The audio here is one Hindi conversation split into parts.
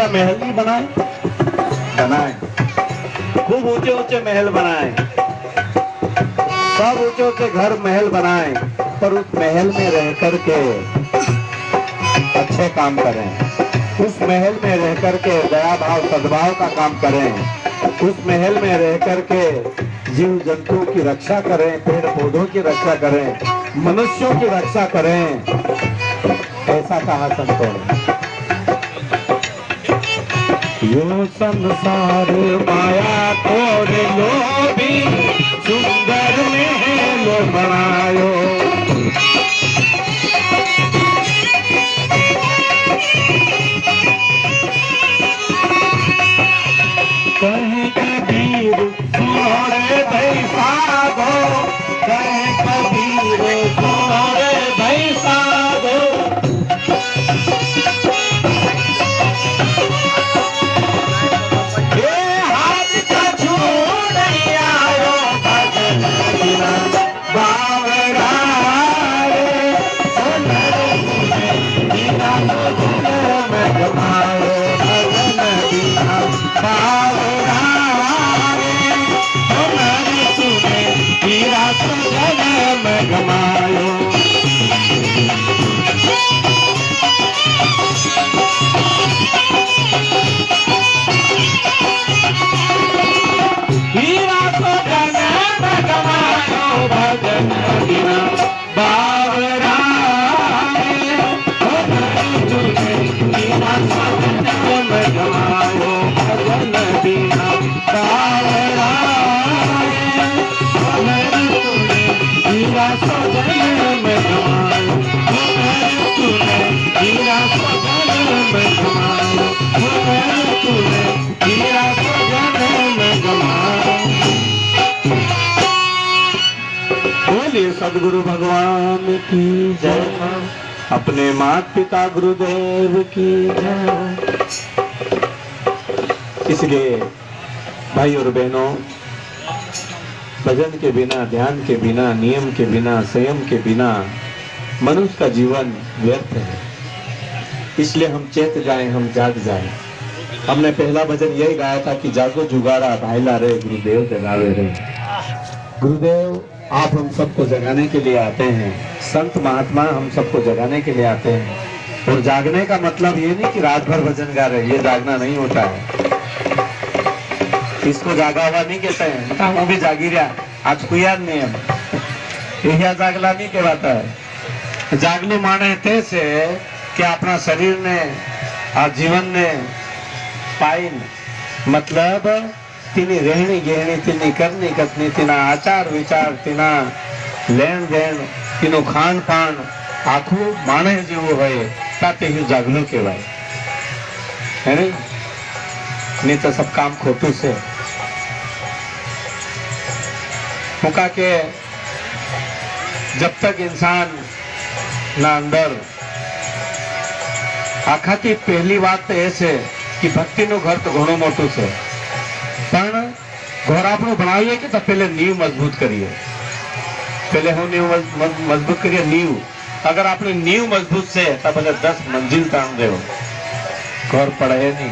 क्या महल नहीं बनाए? बनाए, खूब ऊंचे ऊंचे महल बनाए, सब ऊंचे ऊंचे घर महल बनाए, पर उस महल में रह करके अच्छे काम करें, उस महल में रह करके दया भाव सद्भाव का काम करें, उस महल में रह करके जीव जंतुओं की रक्षा करें, पेड़ पौधों की रक्षा करें, मनुष्यों की रक्षा करें। ऐसा कहा संतों ने। यो संसार माया तोड़ लोभी, सुंदर महल बनायो। कहे कबीर सुनो रे भाई साधो, कहे कबीर सुनो रे भाई साधो। ये हाथ का छूट नहीं आयो भजन बिना बावरा रे, बिना भजन में गमायो भजन बिना बावरा रे, हमारी सुने हीरा सजन में गमायो। हीरा सजन में गमायो भजन बिना बावरा रे, हमारी सुने हीरा सजन में गमायो भजन बिना बावरा रे, हमारी सुने हीरा सजन में गमायो, हमारी सुने हीरा सजन में गमायो, हमारी सुने हीरा सजन में गमायो। बोलिए सद्गुरु भगवान की जय, अपने माता पिता गुरुदेव की जय। इसलिए भाई और बहनों, भजन के बिना, ध्यान के बिना, नियम के बिना, संयम के बिना मनुष्य का जीवन व्यर्थ है। इसलिए हम चेत जाएं, हम जाग जाएं। हमने पहला भजन यही गाया था कि जागो जुगाड़ा भाईला रे, गुरुदेव जगावे रे। गुरुदेव आप हम सबको जगाने के लिए आते हैं, संत महात्मा हम सबको जगाने के लिए आते हैं। और जागने का मतलब ये नहीं कि रात भर भजन गा रहे, ये जागना नहीं होता है। इसको जागा हुआ नहीं कहते हैं, वो भी जागी रहा आज कोई याद नहीं है, यह जागला नहीं कहलाता है। जागलू माने थे से कि अपना शरीर ने और जीवन ने पाइन, मतलब तिनी रहनी गहनी, तिनी करनी कथनी, तिना आचार विचार, तिना लेन देन, तिनो खान पान आखू माने जेवो होय ताते ही जागलू कहवाय है नहीं तो सब काम खोटू से मुका के। जब तक इंसान ना अंदर आखाती पहली बात तो ऐसे कि भक्ति नु घर तो घणो मोटू से, पण घर आपणो बनावीए के तो पहले नींव मजबूत करिए, पहले हम नींव मजबूत करिए। नींव अगर आपने नींव मजबूत से तब भले 10 मंजिल ताण दे, घर पड़े नहीं,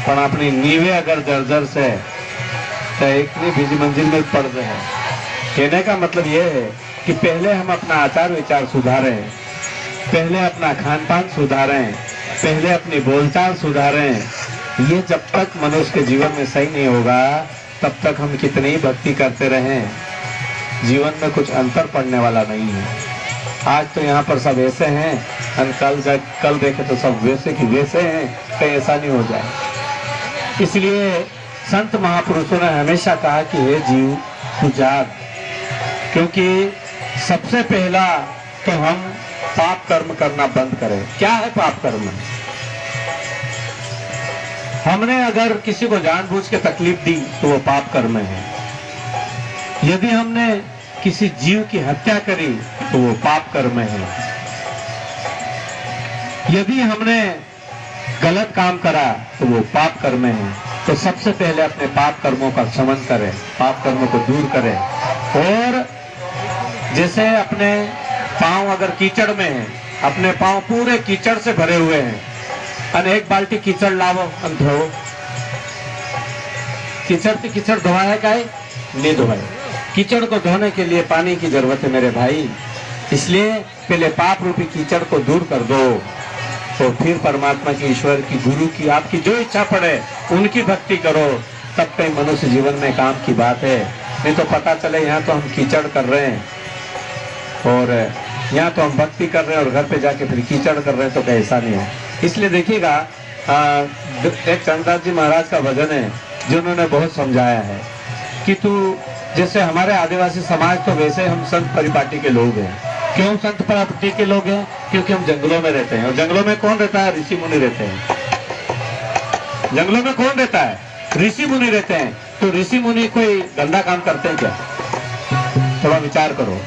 पण अपनी नीवे अगर जर्जर से तो एक बीजी मंजिल में पड़ जाए। कहने का मतलब ये है कि पहले हम अपना आचार विचार सुधारें, पहले अपना खान पान सुधारें, पहले अपनी बोलचाल सुधारें। ये जब तक मनुष्य के जीवन में सही नहीं होगा तब तक हम कितनी ही भक्ति करते रहें, जीवन में कुछ अंतर पड़ने वाला नहीं है। आज तो यहाँ पर सब ऐसे हैं, कल देखे तो सब वैसे की वैसे हैं, कहीं ऐसा नहीं हो जाए। इसलिए संत महापुरुषों ने हमेशा कहा कि हे जीव तू जाग, क्योंकि सबसे पहला तो हम पाप कर्म करना बंद करें। क्या है पाप कर्म? हमने अगर किसी को जानबूझ के तकलीफ दी तो वो पाप कर्म है। यदि हमने किसी जीव की हत्या करी तो वो पाप कर्म है। यदि हमने गलत काम करा तो वो पाप कर्म है। तो सबसे पहले अपने पाप कर्मों का शमन करें, पाप कर्मों को दूर करें। और जैसे अपने पांव अगर कीचड़ में है, अपने पांव पूरे कीचड़ से भरे हुए हैं, અને एक बाल्टी कीचड़ लावो અને धोवो। कीचड़ से कीचड़ धोवाया का है? नहीं धोवाया। कीचड़ को धोने के लिए पानी की जरूरत है मेरे भाई। इसलिए पहले पाप रूपी कीचड़ को दूर कर दो, तो फिर परमात्मा की, ईश्वर की, गुरु की, आपकी जो इच्छा पड़े उनकी भक्ति करो। तब कहीं मनुष्य जीवन में काम की बात है। नहीं तो पता चले यहाँ तो हम कीचड़ कर रहे हैं और यहाँ तो हम भक्ति कर रहे हैं और घर पे जाके फिर कीचड़ कर रहे हैं, तो कैसा नहीं है। इसलिए देखिएगा, एक चंद्रदास जी महाराज का भजन है जिन्होंने बहुत समझाया है कि तू, जैसे हमारे आदिवासी समाज, तो वैसे हम संत परिपाटी के लोग हैं। क्यों संत परिपाटी के लोग हैं? क्योंकि हम जंगलों में रहते हैं। और जंगलों में कौन रहता है? ऋषि मुनि रहते हैं। जंगलों में कौन रहता है? ऋषि मुनि रहते हैं। तो ऋषि मुनि कोई गंदा काम करते हैं क्या? थोड़ा विचार करो।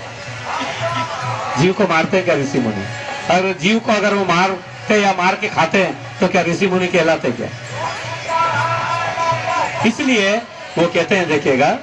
जीव को मारते हैं क्या ऋषि मुनि? और जीव को अगर वो मारते या मार के खाते हैं तो क्या ऋषि मुनि कहलाते क्या? इसलिए वो कहते हैं, देखिएगा,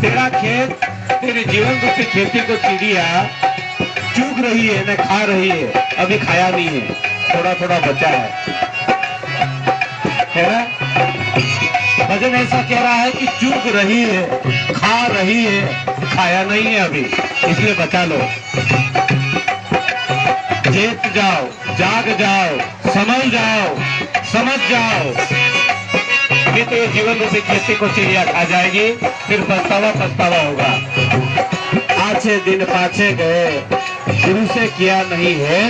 तेरा खेत, तेरे जीवन रूपी खेती को चिड़िया चुग रही है, न खा रही है। अभी खाया नहीं है, थोड़ा थोड़ा बचा है ना? भजन ऐसा कह रहा है कि चुग रही है, खा रही है, खाया नहीं है अभी, इसलिए बचा लो। चेत जाओ, जाग जाओ, समझ जाओ, समझ जाओ। ये तो ये जीवन रूपी खेती को चिड़िया खा जाएगी, फिर पछतावा पछतावा होगा। आछे दिन पाछे गए, गुरु से किया नहीं है,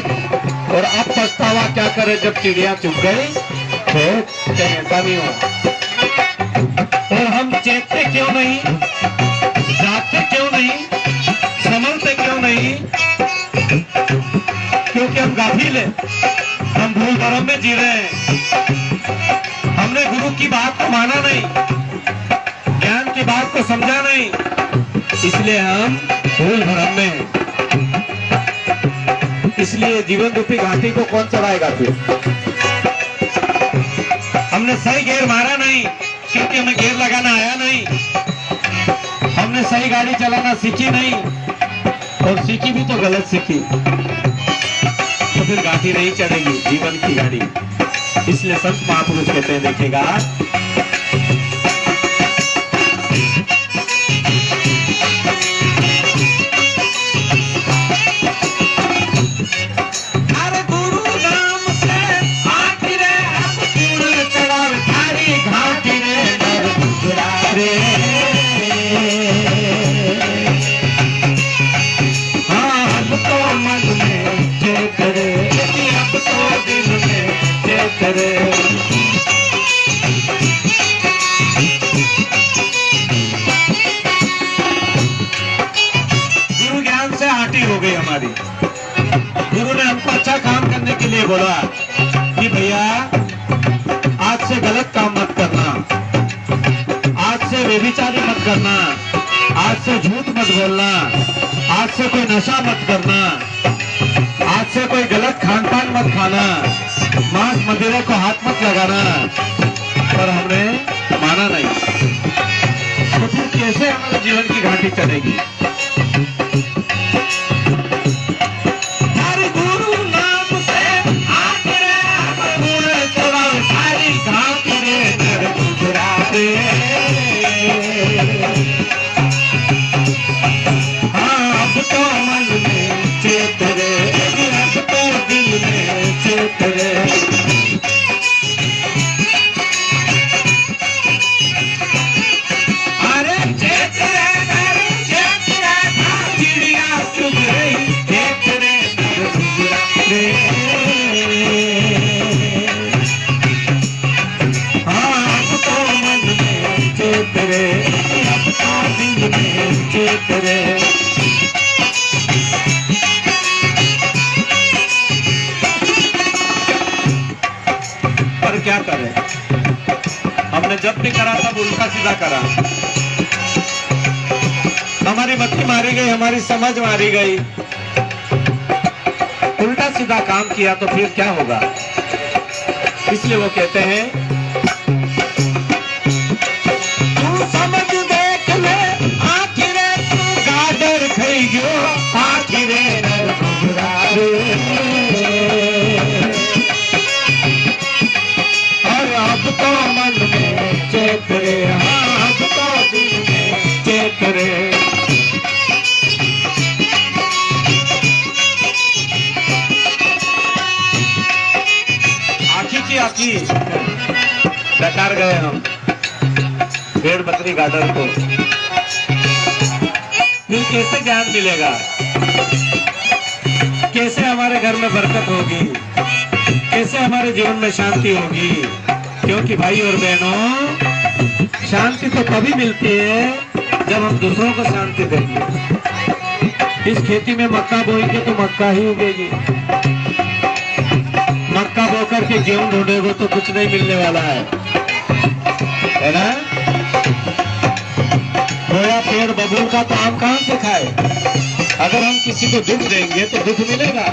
और अब पछतावा क्या करे जब चिड़िया चुग गई। तो ऐसा नहीं हो। और हम चेतते क्यों नहीं, जागते क्यों नहीं, समझते क्यों नहीं? क्योंकि हम गाफिल हैं, हम भूल भरम में जी रहे हैं। हमने गुरु की बात को माना नहीं, ज्ञान की बात को समझा नहीं, इसलिए हम भूल भरम में हैं। इसलिए जीवन रूपी घाटी को कौन चढ़ाएगा? फिर हमने सही गेयर मारा नहीं, क्योंकि हमें गेयर लगाना आया नहीं। हमने सही गाड़ी चलाना सीखी नहीं, और सीखी भी तो गलत सीखी, तो फिर घाटी नहीं चढ़ेगी जीवन की गाड़ी। इसलिए संत महापुरुष कहते हैं, देखिएगा, अरे गुरु नाम से आती रे, अब गुरु चढ़ाव थारी घाटी रे, डर गुजरा रे। हाँ, अब तो मन में चेत रे, अब तो दिल में चेत रे। गुरु ज्ञान से आटी हो गई हमारी। गुरु ने हमको अच्छा काम करने के लिए बोला कि भैया आज से गलत काम मत करना, आज से व्यभिचारी मत करना, आज से झूठ मत बोलना, आज से कोई नशा मत करना, आज से कोई गलत खान पान मत खाना, मांस मदिरे को हाथ मत लगाना। पर हमने माना नहीं, तो फिर कैसे हमारे जीवन की घाटी छठी चलेगी। हर गुरु नाम से आखिर गुण चला सारी घाट रे नर गुजरात रे। हाँ अब तो मन में चेत रे, अब तो दिल में चेत रे। अरे चेत रे नर चेत रे, चिड़िया चुग रही चेत रे नर गुजरात रे। हाँ अब तो मन में चेत रे, अब तो दिल में चेत रे। पर क्या करें, हमने जब भी करा तब उल्टा सीधा करा। हमारी मक्खी मारी गई, हमारी समझ मारी गई, उल्टा सीधा काम किया तो फिर क्या होगा। इसलिए वो कहते हैं तू समझ देख ले आखिर तू गाडर खई गयो आखिर नर गुजरात और अब तो मन में चेत रे। हाँ अब तो दिल में चेत रे। आखी की आखी बेकार गए हम भेड़ बकरी गार्डन को, फिर कैसे ज्ञान मिलेगा, कैसे हमारे घर में बरकत होगी, कैसे हमारे जीवन में शांति होगी। क्योंकि भाई और बहनों, शांति तो तभी मिलती है जब हम दूसरों को शांति देंगे। इस खेती में मक्का बोएंगे तो मक्का ही उगेगी, मक्का बो करके गेहूं ढूंढेगो तो कुछ नहीं मिलने वाला है ना। बोया पेड़ बबूल का तो आम कहां से खाए। अगर हम किसी को दुख देंगे तो दुख मिलेगा।